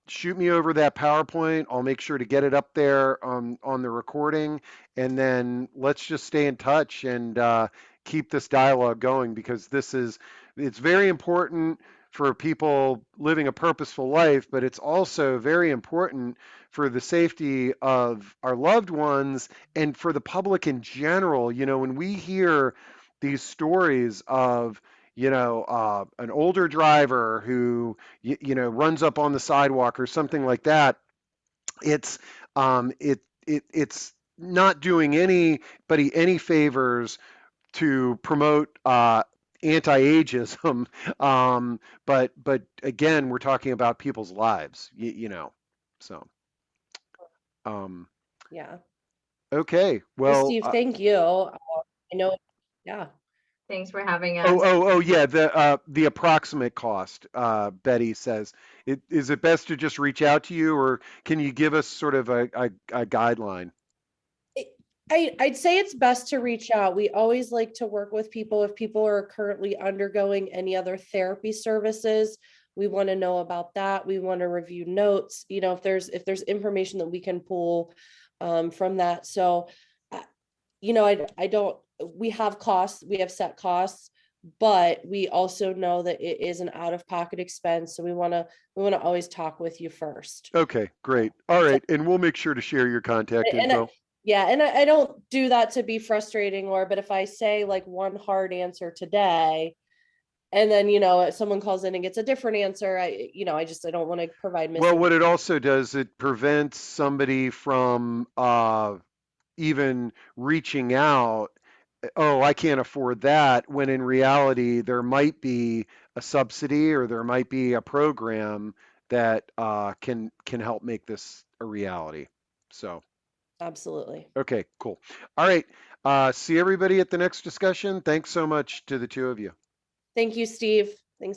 shoot me over that PowerPoint. I'll make sure to get it up there on the recording, and then let's just stay in touch and keep this dialogue going, because it's very important for people living a purposeful life, but it's also very important for the safety of our loved ones and for the public in general. When we hear these stories of an older driver who runs up on the sidewalk or something like that, it's it's not doing anybody any favors to promote anti-ageism. But again, we're talking about people's lives, so um, Yeah. okay, Well, well, Steve, thank you. I know, yeah. Thanks for having oh, us. oh, oh, yeah, the approximate cost, Betty says. Is it best to just reach out to you, or can you give us sort of a guideline? I'd say it's best to reach out. We always like to work with people. If people are currently undergoing any other therapy services, we want to know about that. We want to review notes, if there's information that we can pull from that. So, uh, I don't, we have costs, we have set costs, but we also know that it is an out-of-pocket expense. So we want to always talk with you first. Okay, great. All right, and we'll make sure to share your contact And info. yeah, and I don't do that to be frustrating, but if I say like one hard answer today, and then someone calls in and gets a different answer, I don't want to provide Well, missing. what it also does, it prevents somebody from even reaching out. Oh, I can't afford that, when in reality there might be a subsidy or there might be a program that can help make this a reality. So, Absolutely. Okay, cool. All right. See everybody at the next discussion. Thanks so much to the two of you. Thank you, Steve.